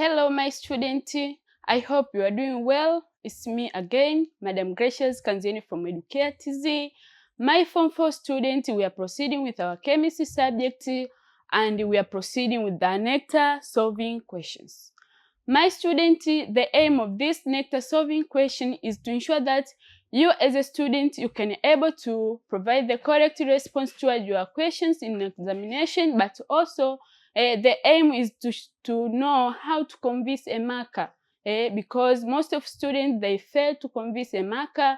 Hello my student, I hope you are doing well. It's me again, Madam Gracious Kanzeni from Educare TZ. My Form 4 student, we are proceeding with our chemistry subject and we are proceeding with the Necta solving questions. My student, the aim of this Necta solving question is to ensure that you as a student, you can able to provide the correct response towards your questions in examination, but also the aim is to know how to convince a marker because most of students they fail to convince a marker.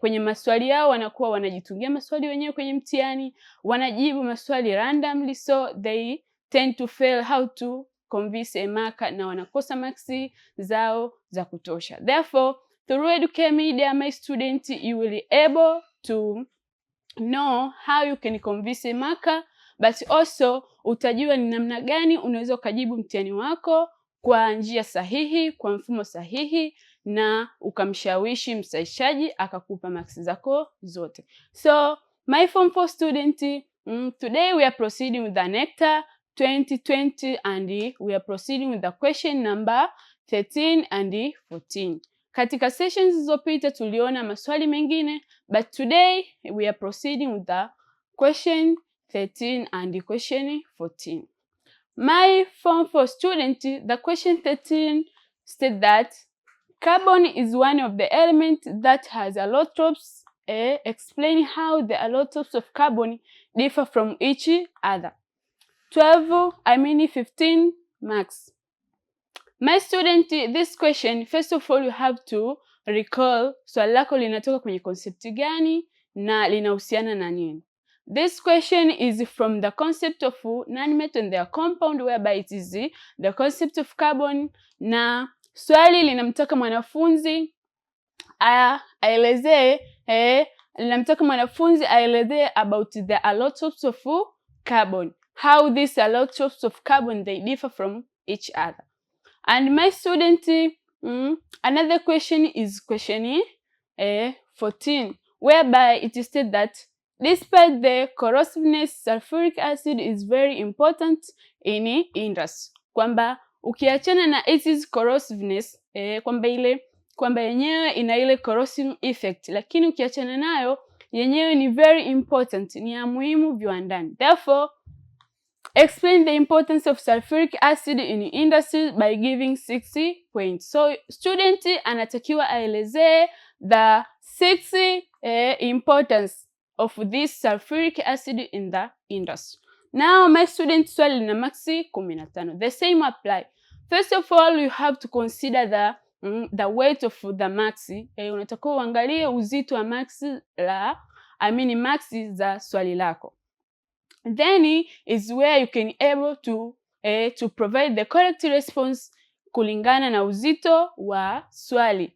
Kwenye maswali yao wanakuwa wanajitungia maswali wenyewe kwenye mtihani, wanajibu maswali randomly, so they tend to fail how to convince a marker na wanakosa maksi zao za kutosha. Therefore, through Educare Media, my student, you will be able to know how you can convince a marker, but also utajua ni namna gani unaweza ukajibu mtihani wako kwa njia sahihi, kwa mfumo sahihi, na ukamshawishi msahishaji akakupa maksi zako zote. So, my Form 4 student, today we are proceeding with the Necta 2020 and we are proceeding with the question number 13 and 14. Katika sessions zilizopita tuliona maswali mengine, but today we are proceeding with the question 13 and the question 14. My Form 4 student, the question 13 states that carbon is one of the elements that has allotropes. Explain how the allotropes of carbon differ from each other. 15 marks. My student, this question, first of all, you have to recall swali lako linatoka kwenye concept gani na linahusiana na nini. This question is from the concept of non-metal and their compound, whereby it is the concept of carbon, na swali linamtaka mwanafunzi aelezee about the allotropes of carbon, how these allotropes of carbon they differ from each other. And my student, another question is question 14, whereby it is stated that despite the corrosiveness, sulfuric acid is very important in industry. Kwamba ukiachana na its corrosiveness, kwamba yenyewe ina ile corrosive effect, lakini ukiachana nayo yenyewe ni very important, ni ya muhimu viwandani. Therefore, explain the importance of sulfuric acid in industry by giving 60 points. So, student anatakiwa aelezee the 6 importance of this sulfuric acid in the industry. Now, my student, swali lina maksi 15. The same apply. First of all, you have to consider the weight of the maxi. Unatakiwa uangalie uzito wa maxi maxi za swali lako. Then is where you can able to provide the correct response kulingana na uzito wa swali.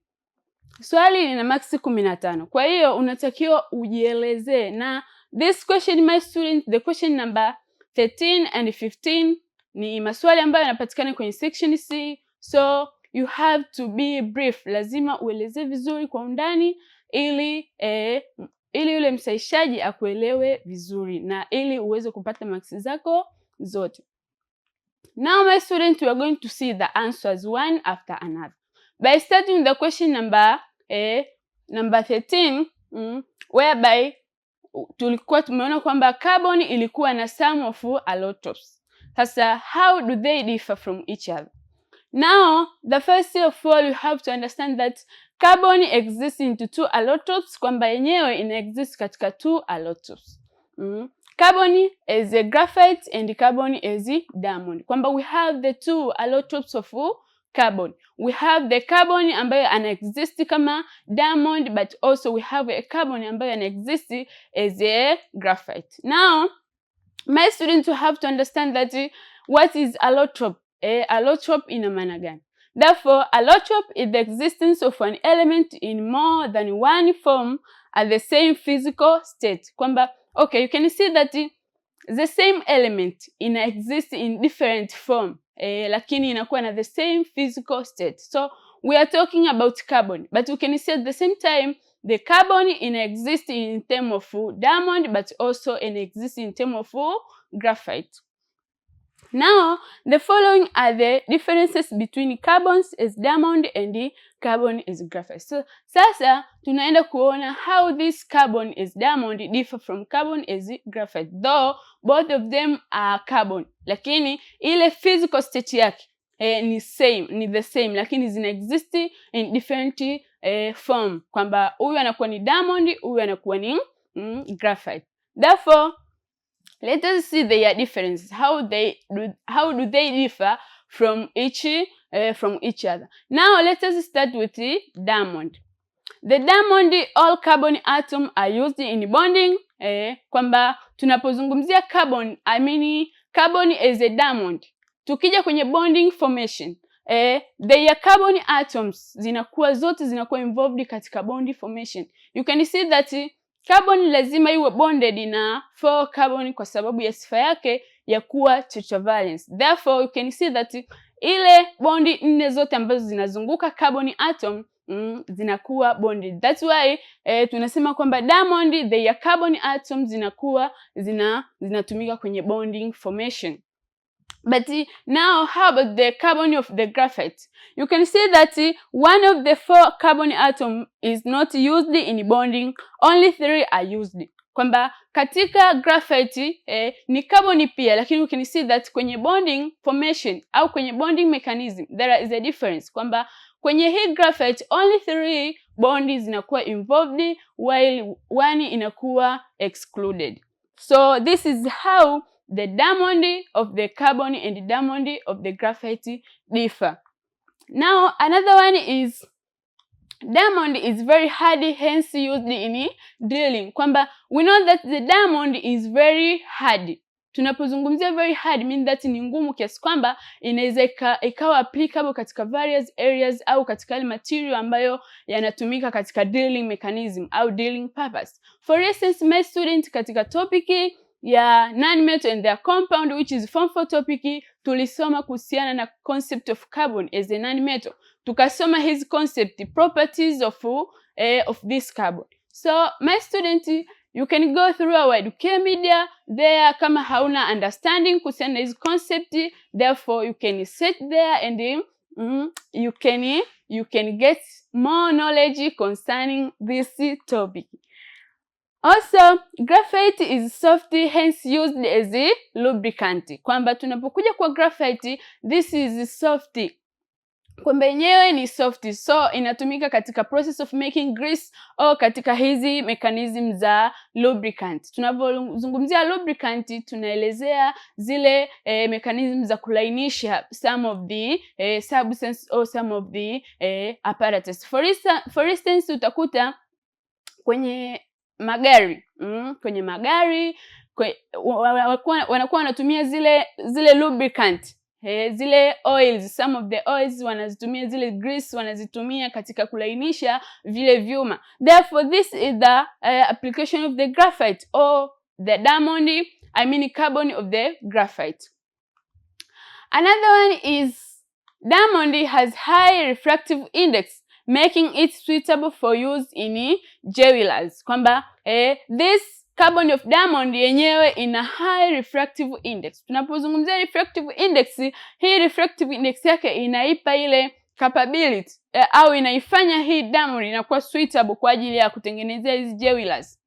Swali lina maksi 15. Kwa hiyo unatakiwa ujielezee. Na this question, my student, the question number 13 and 15 ni maswali ambayo yanapatikana kwenye section C. So you have to be brief. Lazima uelezee vizuri kwa undani ili yule msahishaji akuelewe vizuri na ili uweze kupata maksi zako zote. Now my student, we are going to see the answers one after another. By starting the question number 13, whereby tulikuwa tumeona kwamba carbon ilikuwa na sum of allotropes. Sasa, how do they differ from each other? Now, the first of all, you have to understand that carbon exists into 2 allotropes, kwamba yenyewe ina exist katika 2 allotropes. Carbon as a graphite and carbon as a diamond. Kwamba we have the 2 allotropes of carbon. We have the carbon ambayo ana exist kama diamond, but also we have a carbon ambayo ana exist as a graphite. Now, my students have to understand that what is allotrope? Allotrope ina maana gani? Therefore, allotrope is the existence of an element in more than one form at the same physical state. Kwamba, okay, you can see that the same element exists in different form, lakini inakuwa na the same physical state. So, we are talking about carbon, but we can see at the same time the carbon exists in terms of diamond, but also exists in terms of graphite. Now, the following are the differences between carbons as diamond and carbon as graphite. So, sasa tunaenda kuona how this carbon as diamond differ from carbon as graphite. Though both of them are carbon, lakini ile physical state yake ni the same, lakini zina exist in different form. Kwamba huyu anakuwa ni diamond, huyu anakuwa ni graphite. Therefore, let us see their differences. How do they differ from each other? Now let us start with the diamond. The diamond, all carbon atoms are used in bonding. Kwamba tunapozungumzia carbon, I mean carbon as a diamond. Tukija kwenye bonding formation, their carbon atoms zote zinakuwa involved katika bond formation. You can see that carbon lazima iwe bonded na 4 carbon kwa sababu ya sifa yake ya kuwa tetravalence. Therefore, you can see that ile bondi 4 zote ambazo zinazunguka carbon atom zinakuwa bonded. That's why tunasema kwamba diamond, their carbon atoms zinatumika kwenye bonding formation. But now, how about the carbon of the graphite? You can see that one of the 4 carbon atom is not used in bonding, only 3 are used. Kwamba katika graphite ni carbon pia, lakini you can see that kwenye bonding formation au kwenye bonding mechanism there is a difference. Kwamba kwenye hii graphite only 3 bonds zinakuwa involved while 1 inakuwa excluded. So this is how the diamond of the carbon and the diamond of the graphite differ. Now, another one is diamond is very hard, hence used in drilling. Kwamba we know that the diamond is very hard. Tunapozungumzia very hard mean that ni ngumu kiasi kwamba inaweza ikawa applicable katika various areas au katika ile material ambayo yanatumika katika drilling mechanism au drilling purpose. For instance, my student katika topic ya non-metal and their compound, which is form 4 topic, tulisoma kuhusiana na concept of carbon as a non-metal. Tukasoma his concept, properties of this carbon. So my student, you can go through our education media there. Kama hauna understanding kuhusiana na his concept, therefore you can sit there and you can get more knowledge concerning this topic. Also, graphite is soft, hence used as a lubricant. Kwamba tunapokuja kwa graphite, this is soft. Kwamba yenyewe ni soft, so inatumika katika process of making grease au katika hizi mechanism za lubricant. Tunapozungumzia lubricant, tunaelezea zile mechanism za kulainisha some of the substance or some of the apparatus. For instance, utakuta kwenye magari wanakuwa wanatumia zile lubricant, zile oils, some of the oils wanazitumia, zile grease wanazitumia katika kulainisha vile vyuma. Therefore, this is the application of the graphite or the diamond, I mean carbon of the graphite. Another one is diamond has high refractive index, making it suitable for use in jewelers. Kwamba this carbon of diamond yenyewe ina high refractive index. Tunapozungumzia refractive index, hii refractive index yake inaipa ile capability au inaifanya hii diamond inakuwa suitable kwa ajili ya kutengenezea hizi jewelers.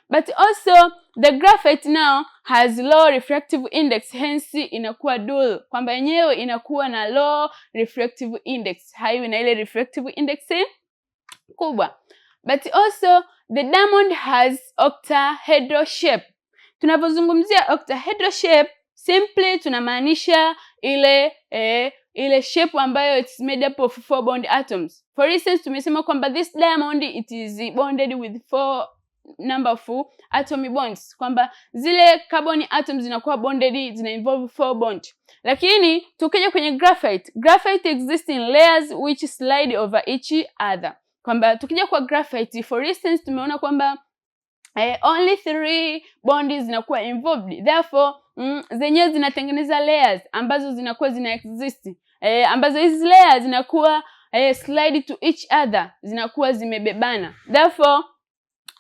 But also the graphite now has low refractive index, hence inakuwa dull. Kwamba yenyewe inakuwa na low refractive index, haiwi na ile refractive index kubwa. But also the diamond has octahedral shape. Tunapozungumzia octahedral shape, simply tunamaanisha ile shape ambayo it's made up of 4 bond atoms. For instance, tumesema kwamba this diamond it is bonded with 4 number of atomic bonds. Kwamba zile carbon atoms zinakuwa bonded, zina involve 4 bond. Lakini tukija kwenye graphite exists in layers which slide over each other. Kwamba tukija kwa graphite, for instance, tumeona kwamba only 3 bonds zinakuwa involved. Therefore, zenyewe zinatengeneza layers ambazo zinakuwa zina exist. Ambazo hizi layers zinakuwa slide to each other, zinakuwa zimebebana. Therefore,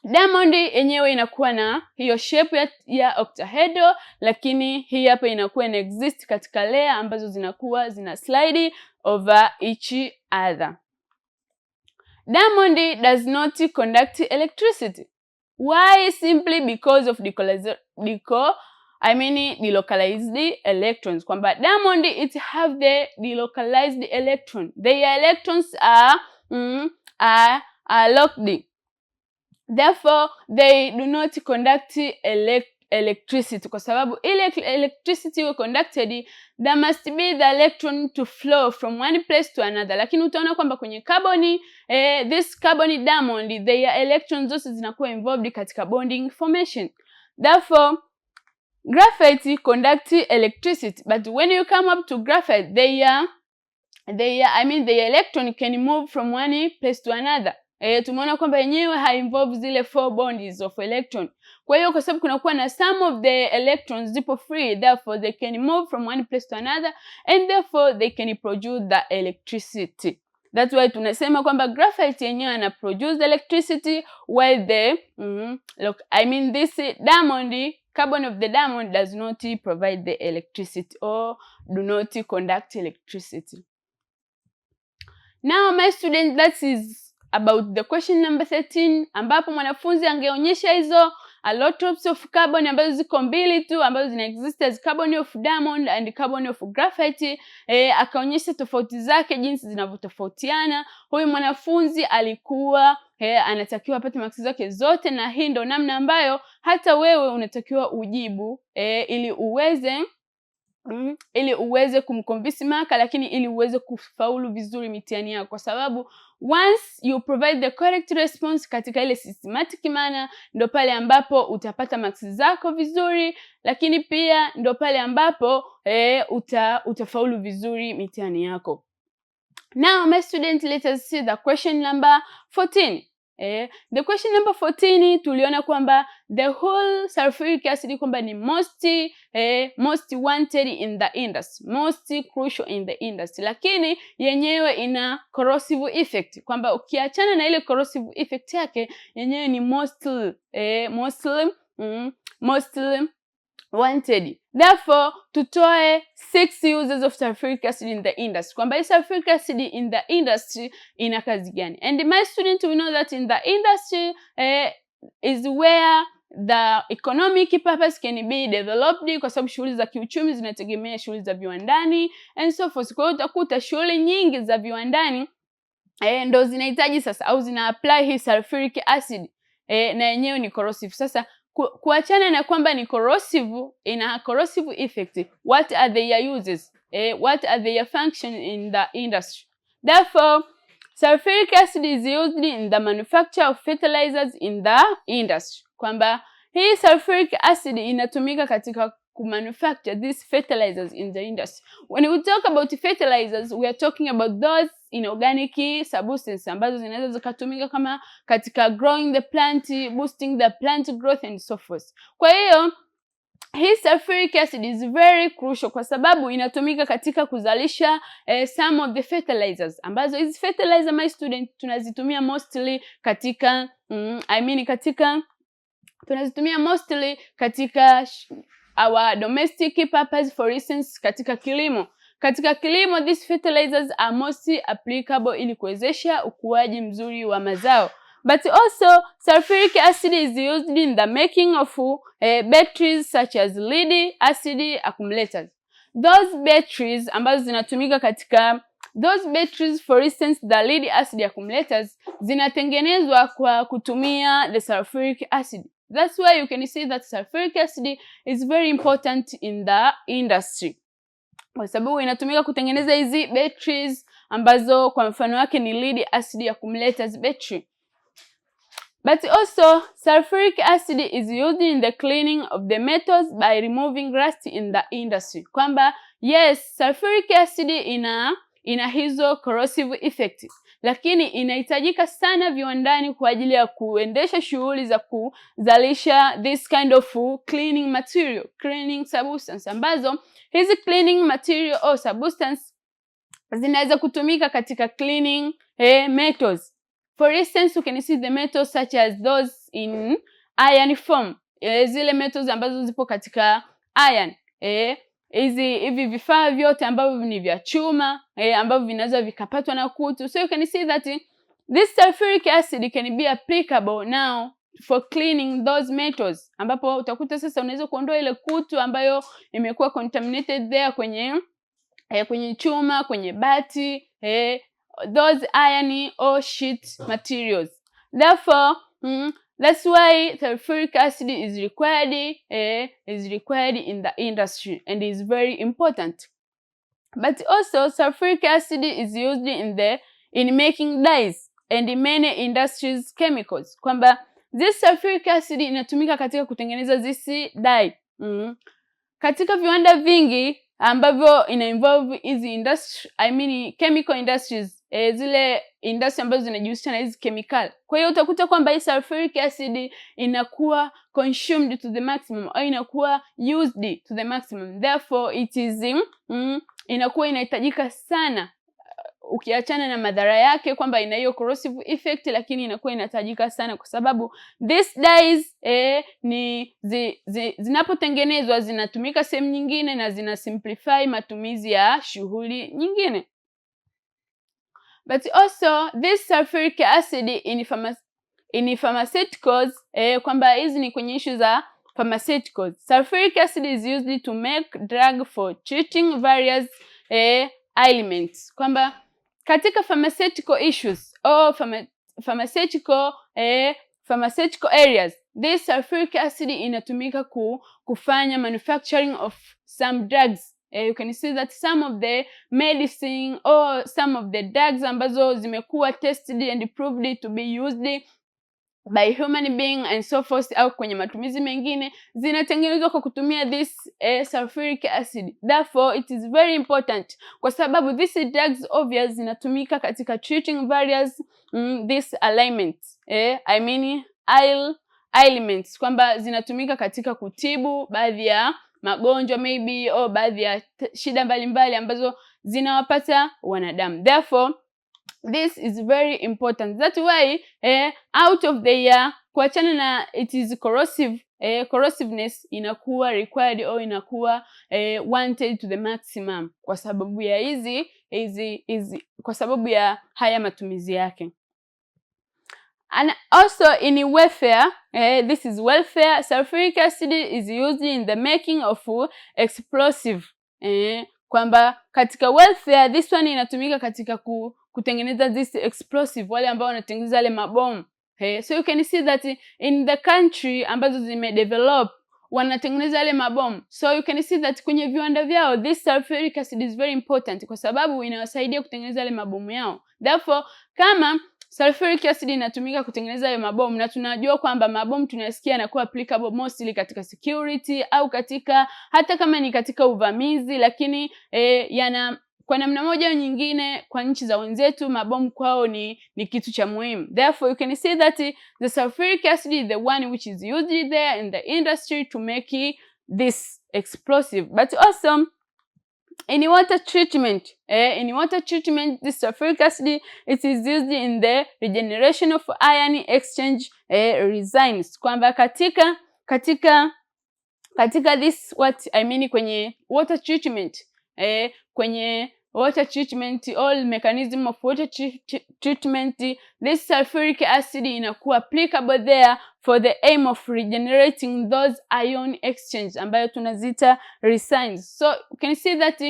Diamond yenyewe inakuwa na hiyo shape ya octahedral, lakini hii hapa inakuwa ina exist katika layer ambazo zinakuwa zina slide over each other. Diamond does not conduct electricity. Why? Simply because of delocalized electrons. Kwamba diamond it have the delocalized electron. Their electrons are locked. Therefore, they do not conduct electricity. Kwa sababu ile electricity we conducted, there must be the electron to flow from one place to another. Lakini utaona kwamba kwenye carbon, this carbon diamond, their electrons zote zinakuwa involved katika bonding formation. Therefore, graphite conduct electricity, but when you come up to graphite, their electron can move from one place to another. Tumeona kwamba yenyewe involve zile 4 bonds of electron. Kwa hiyo kwa sababu kunakuwa na some of the electrons zipo free, therefore they can move from one place to another and therefore they can produce the electricity. That's why tunasema kwamba graphite yenyewe ana produce electricity while this diamond, carbon of the diamond does not provide the electricity or do not conduct electricity. Now my students, that is about the question number 13, ambapo mwanafunzi angeonyesha hizo allotropes of carbon ambazo ziko mbili tu ambazo zina exist as carbon of diamond and carbon of graphite, akaonyesha tofauti zake jinsi zinavyotofautiana. Huyu mwanafunzi alikuwa anatakiwa apate marks zake zote, na hii ndo namna ambayo hata wewe unatakiwa ujibu ili uweze kumconvince maka, lakini ili uweze kufaulu vizuri mitihani yako, kwa sababu once you provide the correct response katika ile systematic manner, ndo pale ambapo utapata marks zako vizuri, lakini pia ndo pale ambapo utafaulu vizuri mitihani yako. Now my student, let us see the question number 14. The question number 14 tuliona kwamba the whole sulfuric acid kwamba ni most wanted in the industry, most crucial in the industry, lakini yenyewe ina corrosive effect, kwamba ukiachana na ile corrosive effect yake yenyewe ni mostly wanted. Therefore, tutoe 6 uses of sulfuric acid in the industry. Kwamba sulfuric acid in the industry ina kazi gani? And my student, we know that in the industry is where the economic purpose can be developed, kwa sababu shughuli za kiuchumi zinategemea shughuli za viwandani and so forth. Kwa hiyo utakuta shughuli nyingi za viwandani ndo zinahitaji sasa au zina apply hii sulfuric acid na yenyewe ni corrosive. Sasa kuachana na kwamba ni corrosive, ina corrosive effect, what are their uses? What are their function in the industry? Therefore, sulfuric acid is used in the manufacture of fertilizers in the industry. Kwamba hii sulfuric acid inatumika katika kumanufacture these fertilizers in the industry. When we talk about fertilizers, we are talking about those inorganic substances ambazo zinaweza zikatumika kama katika growing the plant, boosting the plant growth and so forth. Kwa hiyo hii sulfuric acid is very crucial kwa sababu inatumika katika kuzalisha some of the fertilizers ambazo hizi fertilizer, my student, tunazitumia mostly katika tunazitumia mostly katika our domestic purpose, for instance katika kilimo. Katika kilimo, these fertilizers are mostly applicable ili kuwezesha ukuaji mzuri wa mazao. But also, sulfuric acid is used in the making of batteries such as lead acid accumulators. Those batteries ambazo zinatumika katika for instance the lead acid accumulators zinatengenezwa kwa kutumia the sulfuric acid. That's why you can see that sulfuric acid is very important in the industry, kwa sababu inatumika kutengeneza hizi batteries ambazo kwa mfano wake ni lead acid accumulators battery. But also, sulfuric acid is used in the cleaning of the metals by removing rust in the industry. Kwamba yes, sulfuric acid ina hizo corrosive effect, lakini inahitajika sana viwandani kwa ajili ya kuendesha shughuli za kuzalisha this kind of cleaning material, cleaning substance, ambazo hizi cleaning material or substance zinaweza kutumika katika cleaning metals. For instance, you can see the metals such as those in iron form, zile metals ambazo zipo katika iron. Hivi vifaa vyote ambavyo ni vya chuma ambavyo vinaweza vikapatwa na kutu. So you can see that this sulfuric acid can be applicable now for cleaning those metals, ambapo utakuta sasa unaweza kuondoa ile kutu ambayo imekuwa contaminated there kwenye chuma, kwenye bati, those iron or sheet materials. Therefore, that's why sulfuric acid is required in the industry and is very important. But also sulfuric acid is used in making dyes and in many industries chemicals. Kwamba this sulfuric acid inatumika katika kutengeneza zisi dye. Katika viwanda vingi ambavyo ina involve hizi industry, chemical industries, zile industry ambazo zinajihusisha na hizi chemical. Kwa hiyo utakuta kwamba hii sulfuric acid inakuwa consumed to the maximum au inakuwa used to the maximum. Therefore it is inakuwa inahitajika sana, ukiachana na madhara yake kwamba ina hiyo corrosive effect, lakini inakuwa inahitajika sana kwa sababu these dyes zinapotengenezwa zinatumika sehemu nyingine na zina simplify matumizi ya shughuli nyingine. But also this sulfuric acid in pharmaceuticals, kwamba hizi ni kwenye issue za pharmaceuticals. Sulfuric acid is used to make drug for treating various ailments. Kwamba katika pharmaceutical issues or pharmaceutical areas, this sulfuric acid inatumika kufanya manufacturing of some drugs. You can see that some of the medicine or some of the drugs ambazo zimekuwa tested and proved to be used by human being and so forth, au kwenye matumizi mengine zinatengenezwa kwa kutumia this sulfuric acid. Therefore it is very important kwa sababu these drugs obvious zinatumika katika treating various these ailments, ailments, kwamba zinatumika katika kutibu baadhi ya magonjwa maybe au baadhi ya shida mbalimbali ambazo zinawapata wanadamu. Therefore this is very important. That's why out of the year, kuachana na it is corrosive, corrosiveness inakuwa required au inakuwa wanted to the maximum kwa sababu ya kwa sababu ya haya matumizi yake. And also in welfare, this is welfare, sulfuric acid is used in the making of explosive. Kwamba katika welfare this one inatumika katika kutengeneza this explosive, wale ambao wanatengeneza yale mabomu. So you can see that in the country ambazo zimedevelop wanatengeneza yale mabomu. So you can see that kwenye viwanda vyao this sulfuric acid is very important kwa sababu inawasaidia kutengeneza yale mabomu yao. Therefore kama sulfuric acid inatumika kutengeneza hayo mabomu, na tunajua kwamba mabomu tunasikia yanakuwa applicable mostly katika security au katika hata kama ni katika uvamizi, lakini yana kwa namna moja au nyingine kwa nchi za wenzetu mabomu kwao ni kitu cha muhimu. Therefore you can see that the sulfuric acid is the one which is used there in the industry to make this explosive. But also in water treatment, this sulfuric acid it is used in the regeneration of ion exchange resins. Kwamba katika this kwenye water treatment, kwenye water treatment, all mechanism of water treatment, this sulfuric acid inakuwa applicable there for the aim of regenerating those ion exchange ambayo tunazita resins. So you can see that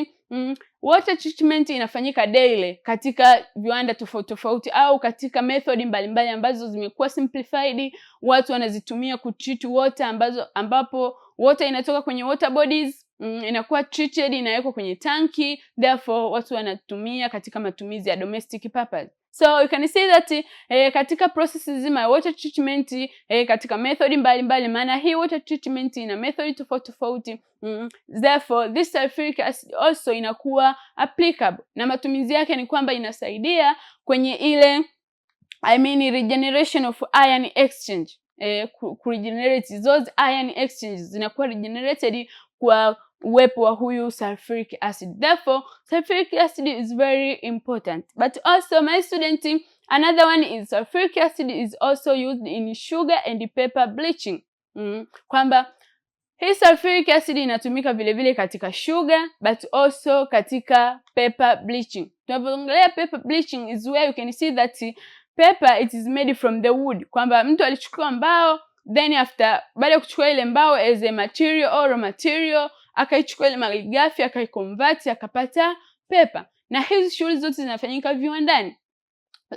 water treatment inafanyika daily katika viwanda tofauti au katika method mbalimbali ambazo zimekuwa simplified, watu wanazitumia kutreat water ambapo water inatoka kwenye water bodies, inakuwa treated, inawekwa kwenye tanki, therefore watu wanatumia katika matumizi ya domestic purpose. So you can see that katika process nzima ya water treatment, katika method mbalimbali, maana hii water treatment ina method tofauti, therefore this sulfuric acid also inakuwa applicable, na matumizi yake ni kwamba inasaidia kwenye ile regeneration of ion exchange, kuregenerate those ion exchanges zinakuwa regenerated kwa uwepo wa huyu sulfuric acid. Therefore sulfuric acid is very important. But also my student, Another one is sulfuric acid is also used in sugar and pepper bleaching. Kwamba hii sulfuric acid inatumika vile vile katika sugar but also katika pepper bleaching. Tunapoongelea pepper bleaching is where you can see that pepper it is made from the wood. Kwamba mtu alichukua mbao then baada ya kuchukua ile mbao as a material or material akaichukua ile malighafi akaiconvert akapata pepper. Na hizi shughuli zote zinafanyika viwandani.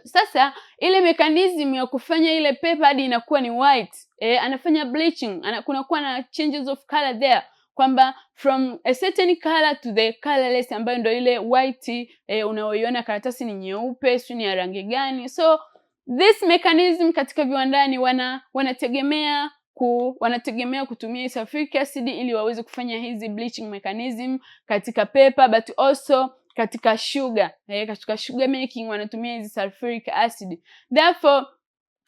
Sasa ile mechanism ya kufanya ile pepper hadi inakuwa ni white, anafanya bleaching, kunakuwa na changes of color there, kwamba from a certain color to the colorless, ambayo ndio ile white unaoiona karatasi ni nyeupe, sio ni ya rangi gani. So this mechanism katika viwandani wanategemea kutumia sulfuric acid ili waweze kufanya hizi bleaching mechanism katika pepper but also katika sugar. Katika sugar making wanatumia hizi sulfuric acid. Therefore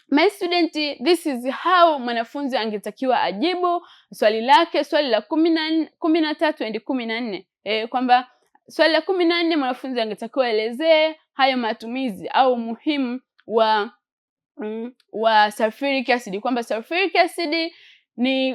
my student, this is how mwanafunzi angetakiwa ajibu swali lake, swali la 13 and 14. Kwamba swali la 14 mwanafunzi angetakiwa elezee hayo matumizi au muhimu wa sulfuric acid, kwamba sulfuric acid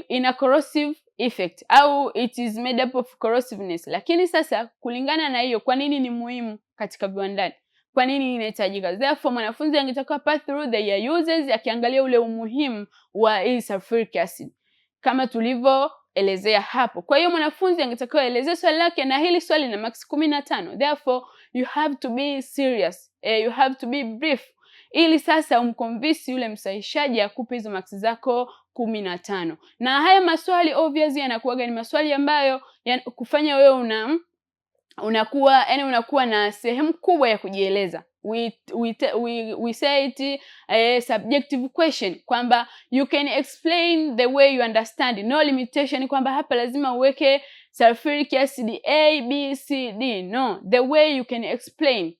ina corrosive effect au it is made up of corrosiveness. Lakini sasa kulingana na hiyo, kwa nini ni muhimu katika viwandani? Kwa nini inahitajika? Therefore mwanafunzi angetakiwa pass through the uses akiangalia ule umuhimu wa hii sulfuric acid kama tulivyoelezea hapo. Kwa hiyo mwanafunzi angetakiwa elezea swali lake, na hili swali na max 15. Therefore you have to be serious, you have to be brief, ili sasa umconvince yule msahishaji akupe hizo max zako 15. Na haya maswali obviously yanakuwa ni maswali ambayo kufanya wewe unakuwa na sehemu kubwa ya kujieleza. We say it a subjective question, kwamba you can explain the way you understand, no limitation kwamba hapa lazima uweke sulfuric acid A, B, C, D. No, the way you can explain.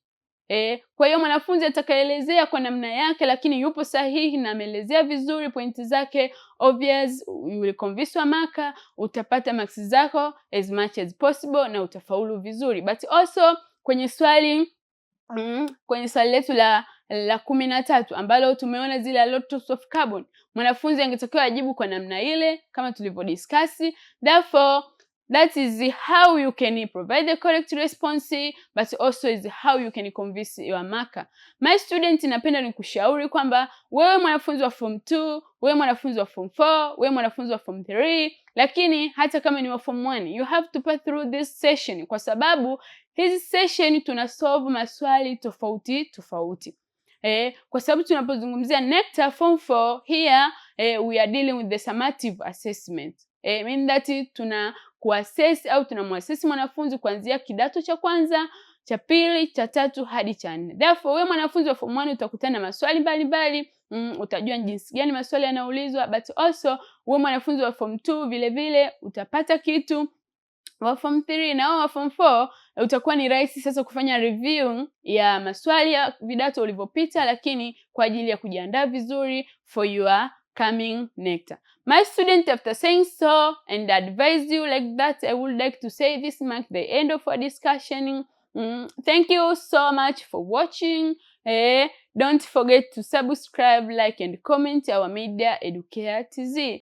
Kwa hiyo mwanafunzi atakaelezea kwa namna yake, lakini yupo sahihi na ameelezea vizuri pointi zake, obvious you will convince wa maka, utapata max zako as much as possible na utafaulu vizuri. But also kwenye swali letu la 13 ambalo tumeona zile allotropes of carbon, mwanafunzi angetakiwa ajibu kwa namna ile kama tulivyodiscuss. Therefore that is how you can provide the correct response, but also is how you can convince your marker. My student, napenda nikushauri kwamba wewe mwanafunzi wa form 2, wewe mwanafunzi wa form 4, wewe mwanafunzi wa form 3, lakini hata kama ni wa form 1, you have to pass through this session, kwa sababu hizi session tunasolve maswali tofauti. Kwa sababu tunapozungumzia Necta form 4 here, we are dealing with the summative assessment. Mean that kuassess au tunamwassess mwanafunzi kuanzia kidato cha kwanza, cha pili, cha tatu hadi cha 4. Therefore wewe mwanafunzi wa form 1 utakutana na maswali mbalimbali, utajua jinsi gani maswali yanaulizwa, but also wewe mwanafunzi wa form 2 vile vile utapata kitu. Wa form 3 na wa form 4 utakuwa ni rahisi sasa kufanya review ya maswali ya vidato ulivyopita, lakini kwa ajili ya kujiandaa vizuri for your coming Necta. My student, after saying so and advise you like that, I would like to say this marks the end of our discussion. Thank you so much for watching. Don't forget to subscribe, like and comment our media Educare TZ.